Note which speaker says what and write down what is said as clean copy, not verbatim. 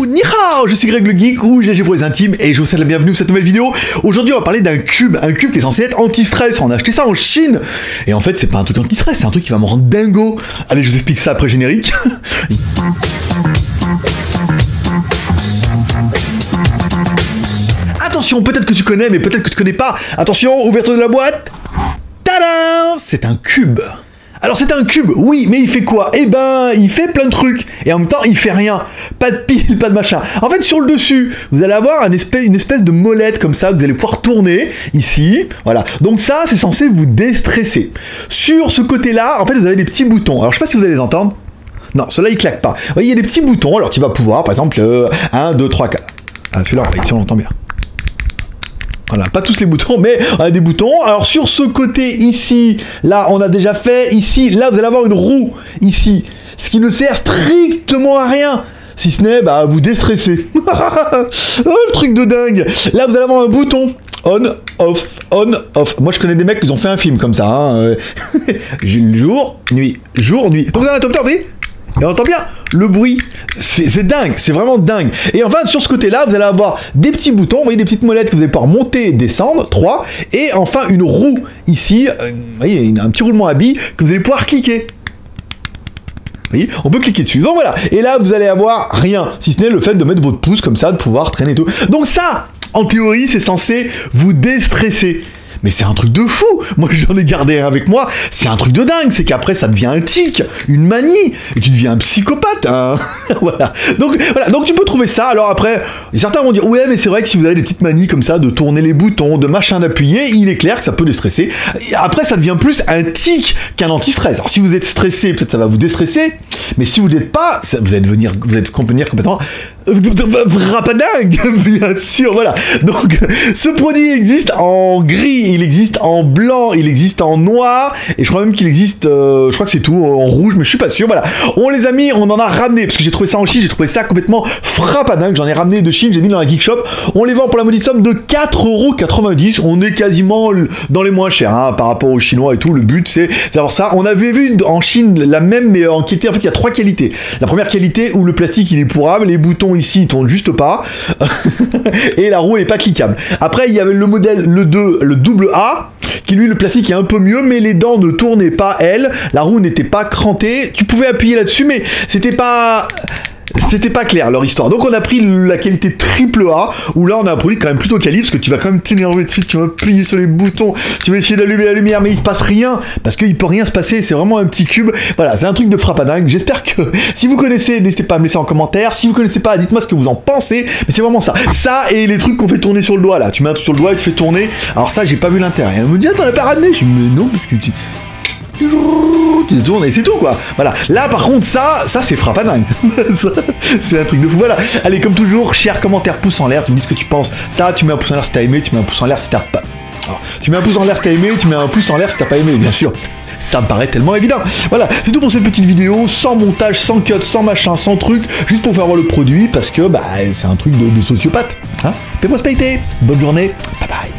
Speaker 1: Ni hao, je suis Greg le Geek ou GG pour les intimes et je vous souhaite la bienvenue dans cette nouvelle vidéo. Aujourd'hui on va parler d'un cube qui est censé être anti-stress. On a acheté ça en Chine et en fait c'est pas un truc anti-stress, c'est un truc qui va me rendre dingo. Allez, je vous explique ça après générique. Attention, peut-être que tu connais mais peut-être que tu connais pas. Attention, ouverture de la boîte. Tadam! C'est un cube. Alors c'est un cube, oui, mais il fait quoi? Eh ben, il fait plein de trucs, et en même temps, il fait rien. Pas de pile, pas de machin. En fait, sur le dessus, vous allez avoir une espèce de molette comme ça, que vous allez pouvoir tourner, ici, voilà. Donc ça, c'est censé vous déstresser. Sur ce côté-là, en fait, vous avez des petits boutons. Alors, je sais pas si vous allez les entendre. Non, ceux-là, ils claquent pas. Vous voyez, il y a des petits boutons, alors tu vas pouvoir, par exemple, 1, 2, 3, 4. Ah, celui-là, ici, on l'entend bien. Voilà, pas tous les boutons, mais on a des boutons. Alors sur ce côté ici, là on a déjà fait. Ici, là vous allez avoir une roue, ici. Ce qui ne sert strictement à rien. Si ce n'est, bah, vous déstresser. Oh, le truc de dingue. Là vous allez avoir un bouton. On, off, on, off. Moi je connais des mecs qui ont fait un film comme ça. Hein. Jour, nuit, jour, nuit. Donc vous avez un top vous voyez ? Et on entend bien le bruit, c'est dingue, c'est vraiment dingue. Et enfin, sur ce côté-là, vous allez avoir des petits boutons, vous voyez, des petites molettes que vous allez pouvoir monter, descendre, 3, et enfin une roue ici, vous voyez, un petit roulement à billes que vous allez pouvoir cliquer. Vous voyez, on peut cliquer dessus. Donc voilà, et là, vous allez avoir rien, si ce n'est le fait de mettre votre pouce comme ça, de pouvoir traîner tout. Donc ça, en théorie, c'est censé vous déstresser. Mais c'est un truc de fou. Moi j'en ai gardé un avec moi. C'est un truc de dingue. C'est qu'après ça devient un tic, une manie, et tu deviens un psychopathe. Hein. Voilà. Donc tu peux trouver ça. Alors après, certains vont dire ouais mais c'est vrai que si vous avez des petites manies comme ça de tourner les boutons, de machin d'appuyer, il est clair que ça peut déstresser. Et après ça devient plus un tic qu'un anti-stress. Alors si vous êtes stressé, peut-être ça va vous déstresser. Mais si vous n'êtes pas, vous allez devenir complètement rapadingue, bien sûr. Voilà. Donc ce produit existe en gris. Il existe en blanc, il existe en noir, et je crois même qu'il existe, je crois que c'est tout, en rouge, mais je suis pas sûr, voilà. On les a mis, on en a ramené, parce que j'ai trouvé ça en Chine, j'ai trouvé ça complètement frappadingue, j'en ai ramené de Chine, j'ai mis dans la Geek Shop, on les vend pour la maudite somme de 4,90 €, on est quasiment dans les moins chers, hein, par rapport aux Chinois et tout, le but c'est d'avoir ça. On avait vu en Chine la même, mais en fait il y a 3 qualités. La première qualité où le plastique il est pourrable, les boutons ici ils tournent juste pas, et la roue elle est pas cliquable. Après il y avait le modèle, le double A, qui lui le plastique est un peu mieux, mais les dents ne tournaient pas, elles, la roue n'était pas crantée, tu pouvais appuyer là-dessus, mais c'était pas clair leur histoire. Donc on a pris la qualité triple A, où là on a un produit quand même plutôt quali, parce que tu vas quand même t'énerver dessus, tu vas appuyer sur les boutons, tu vas essayer d'allumer la lumière, mais il se passe rien, parce qu'il peut rien se passer, c'est vraiment un petit cube. Voilà, c'est un truc de frappadingue. J'espère que si vous connaissez, n'hésitez pas à me laisser en commentaire. Si vous connaissez pas, dites-moi ce que vous en pensez, mais c'est vraiment ça. Ça et les trucs qu'on fait tourner sur le doigt là, tu mets un truc sur le doigt et tu fais tourner. Alors ça j'ai pas vu l'intérêt. Elle me dit ah t'en as pas ramené, je dis mais non, parce que tu tournes et c'est tout quoi. Voilà. Là par contre ça c'est frappadingue. C'est un truc de fou. Voilà. Allez, comme toujours, share, commentaire, pouce en l'air, tu me dis ce que tu penses. Ça, tu mets un pouce en l'air si t'as aimé, tu mets un pouce en l'air si t'as pas. Alors, tu mets un pouce en l'air si t'as aimé, tu mets un pouce en l'air si t'as pas aimé, bien sûr. Ça me paraît tellement évident. Voilà, c'est tout pour cette petite vidéo, sans montage, sans cut, sans machin, sans truc, juste pour faire voir le produit, parce que bah c'est un truc de sociopathe. Hein. Fais-moi spaiter. Bonne journée, bye bye.